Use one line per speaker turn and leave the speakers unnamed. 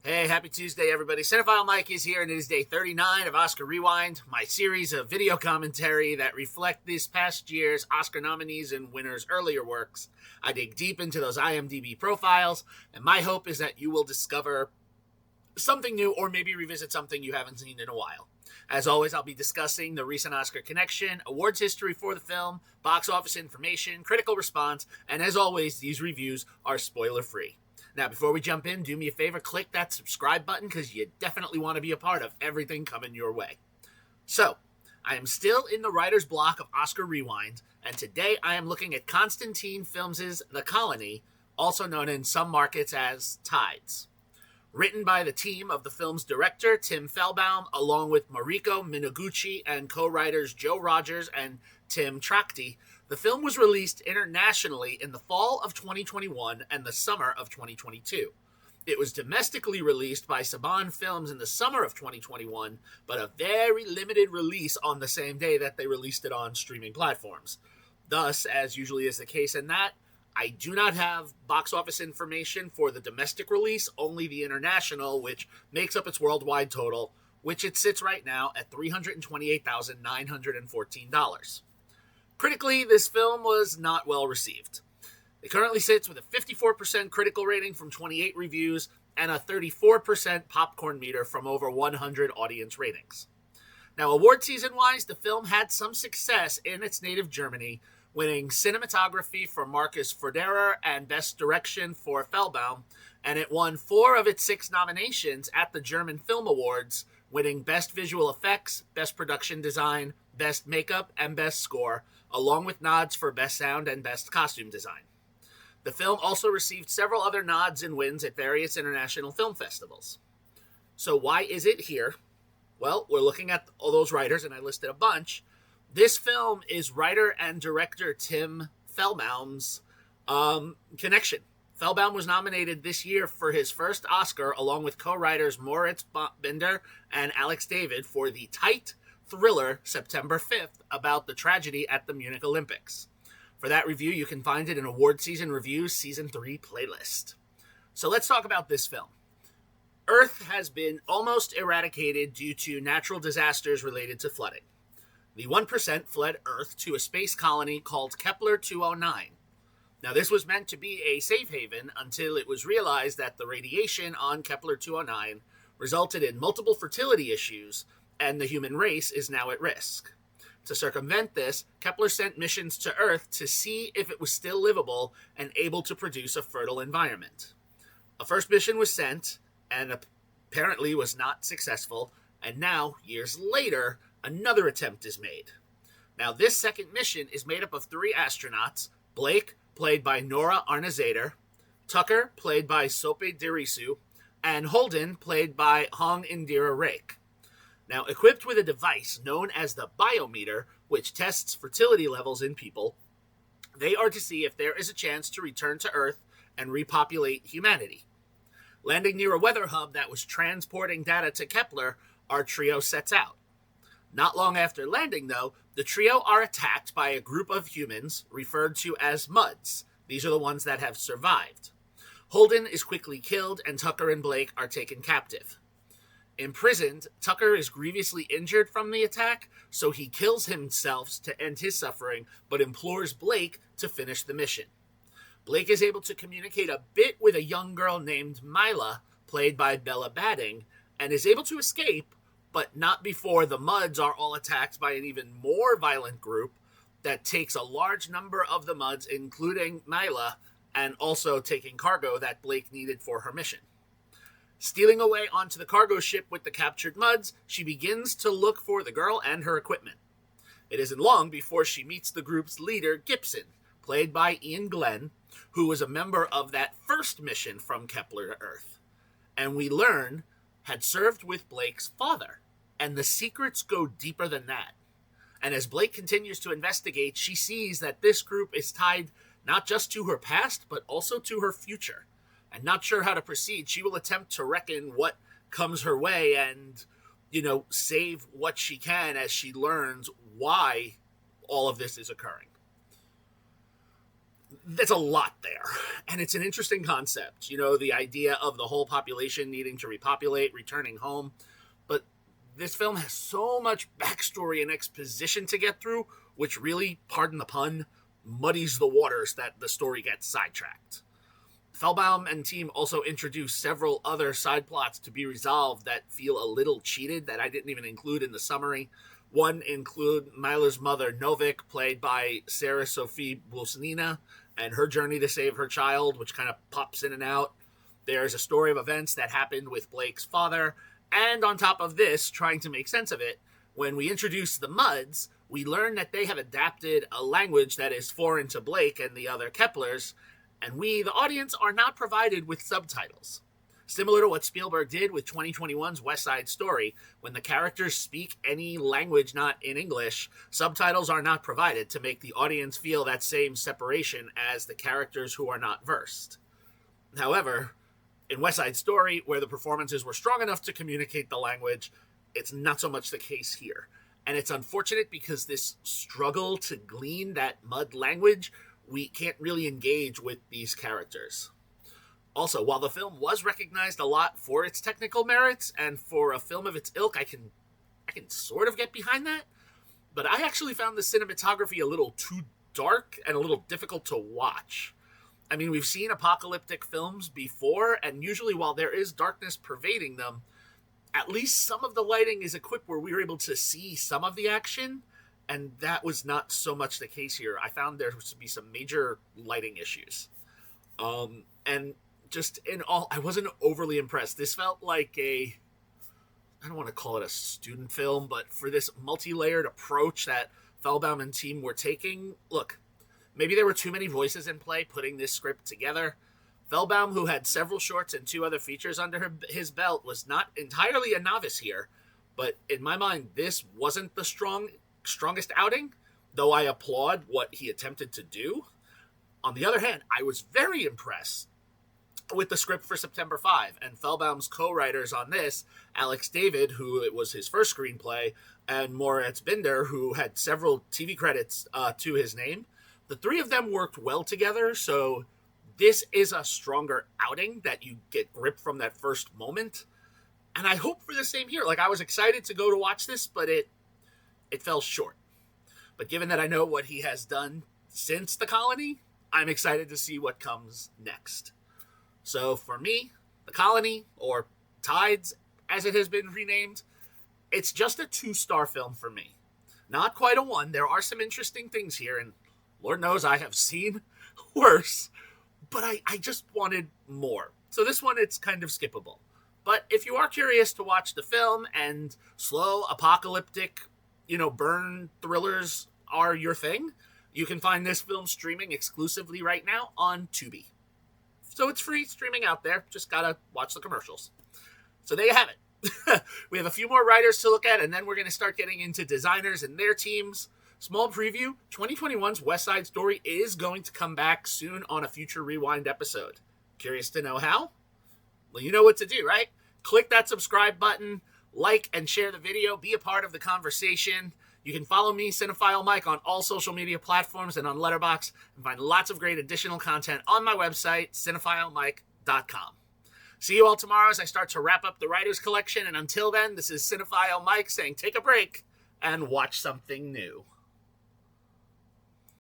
Hey, happy Tuesday, everybody. Cinephile Mike is here, and it is day 39 of Oscar Rewind, my series of video commentary that reflect this past year's Oscar nominees and winners' earlier works. I dig deep into those IMDb profiles, and my hope is that you will discover something new or maybe revisit something you haven't seen in a while. As always, I'll be discussing the recent Oscar connection, awards history for the film, box office information, critical response, and as always, these reviews are spoiler-free. Now, before we jump in, do me a favor, click that subscribe button because you definitely want to be a part of everything coming your way. So, I am still in the writer's block of Oscar Rewind, and today I am looking at Constantine Films' The Colony, also known in some markets as Tides. Written by the team of the film's director, Tim Fehlbaum, along with Mariko Minaguchi and co-writers Joe Rogers and Tim Trakti, the film was released internationally in the fall of 2021 and the summer of 2022. It was domestically released by Saban Films in the summer of 2021, but a very limited release on the same day that they released it on streaming platforms. Thus, as usually is the case in that, I do not have box office information for the domestic release, only the international, which makes up its worldwide total, which it sits right now at $328,914. Critically, this film was not well received. It currently sits with a 54% critical rating from 28 reviews and a 34% popcorn meter from over 100 audience ratings. Now, award season-wise, the film had some success in its native Germany, winning Cinematography for Markus Förderer and Best Direction for Fehlbaum, and it won 4 of its 6 nominations at the German Film Awards, winning Best Visual Effects, Best Production Design, Best Makeup, and Best Score, along with nods for Best Sound and Best Costume Design. The film also received several other nods and wins at various international film festivals. So why is it here? Well, we're looking at all those writers, and I listed a bunch. This film is writer and director Tim Fehlbaum's connection. Fehlbaum was nominated this year for his first Oscar, along with co-writers Moritz Binder and Alex David, for the tight thriller September 5th about the tragedy at the Munich Olympics. For that review, you can find it in Award Season Reviews Season 3 playlist. So let's talk about this film. Earth has been almost eradicated due to natural disasters related to flooding. The 1% fled Earth to a space colony called Kepler 209. Now, this was meant to be a safe haven until it was realized that the radiation on Kepler 209 resulted in multiple fertility issues, and the human race is now at risk. To circumvent this, Kepler sent missions to Earth to see if it was still livable and able to produce a fertile environment. A first mission was sent, and apparently was not successful, and now, years later, another attempt is made. Now, this second mission is made up of 3 astronauts: Blake, played by Nora Arnezeder, Tucker, played by Sope Dirisu, and Holden, played by Hong Indira Rake. Now, equipped with a device known as the biometer, which tests fertility levels in people, they are to see if there is a chance to return to Earth and repopulate humanity. Landing near a weather hub that was transporting data to Kepler, our trio sets out. Not long after landing, though, the trio are attacked by a group of humans referred to as Muds. These are the ones that have survived. Holden is quickly killed, and Tucker and Blake are taken captive. Imprisoned, Tucker is grievously injured from the attack, so he kills himself to end his suffering, but implores Blake to finish the mission. Blake is able to communicate a bit with a young girl named Mila, played by Bella Badding, and is able to escape, but not before the Muds are all attacked by an even more violent group that takes a large number of the Muds, including Mila, and also taking cargo that Blake needed for her mission. Stealing away onto the cargo ship with the captured Muds, she begins to look for the girl and her equipment. It isn't long before she meets the group's leader, Gibson, played by Iain Glen, who was a member of that first mission from Kepler to Earth, and we learn had served with Blake's father, and the secrets go deeper than that. And as Blake continues to investigate, she sees that this group is tied not just to her past, but also to her future. And not sure how to proceed, she will attempt to reckon what comes her way and, save what she can as she learns why all of this is occurring. There's a lot there, and it's an interesting concept. You know, the idea of the whole population needing to repopulate, returning home. But this film has so much backstory and exposition to get through, which really, pardon the pun, muddies the waters that the story gets sidetracked. Fehlbaum and team also introduced several other side plots to be resolved that feel a little cheated that I didn't even include in the summary. One include Mila's mother, Novik, played by Sarah Sophie Bulsanina, and her journey to save her child, which kind of pops in and out. There's a story of events that happened with Blake's father, and on top of this, trying to make sense of it, when we introduce the Muds, we learn that they have adapted a language that is foreign to Blake and the other Keplers, and we, the audience, are not provided with subtitles. Similar to what Spielberg did with 2021's West Side Story, when the characters speak any language not in English, subtitles are not provided to make the audience feel that same separation as the characters who are not versed. However, in West Side Story, where the performances were strong enough to communicate the language, it's not so much the case here. And it's unfortunate because this struggle to glean that mud language, we can't really engage with these characters. Also, while the film was recognized a lot for its technical merits, and for a film of its ilk, I can sort of get behind that, but I actually found the cinematography a little too dark and a little difficult to watch. I mean, we've seen apocalyptic films before, and usually while there is darkness pervading them, at least some of the lighting is equipped where we were able to see some of the action, and that was not so much the case here. I found there to be some major lighting issues. And just in all, I wasn't overly impressed. This felt like I don't want to call it a student film, but for this multi-layered approach that Fehlbaum and team were taking, look, maybe there were too many voices in play putting this script together. Fehlbaum, who had several shorts and 2 other features under his belt, was not entirely a novice here, but in my mind, this wasn't the strongest outing, though I applaud what he attempted to do. On the other hand, I was very impressed with the script for September 5, and Fehlbaum's co-writers on this, Alex David, who it was his first screenplay, and Moritz Binder, who had several TV credits to his name. The 3 of them worked well together, so this is a stronger outing that you get gripped from that first moment. And I hope for the same here. Like, I was excited to go to watch this, but it fell short. But given that I know what he has done since The Colony, I'm excited to see what comes next. So for me, The Colony, or Tides, as it has been renamed, it's just a 2-star film for me. Not quite a 1. There are some interesting things here, and Lord knows I have seen worse, but I just wanted more. So this one, it's kind of skippable. But if you are curious to watch the film and slow, apocalyptic, burn thrillers are your thing, you can find this film streaming exclusively right now on Tubi. So it's free streaming out there. Just gotta watch the commercials. So there you have it. We have a few more writers to look at, and then we're going to start getting into designers and their teams. Small preview, 2021's West Side Story is going to come back soon on a future Rewind episode. Curious to know how? Well, you know what to do, right? Click that subscribe button, like and share the video, be a part of the conversation. You can follow me, Cinephile Mike, on all social media platforms and on Letterboxd, and find lots of great additional content on my website, cinephilemike.com. See you all tomorrow as I start to wrap up the Writers Collection, and until then, this is Cinephile Mike saying take a break and watch something new.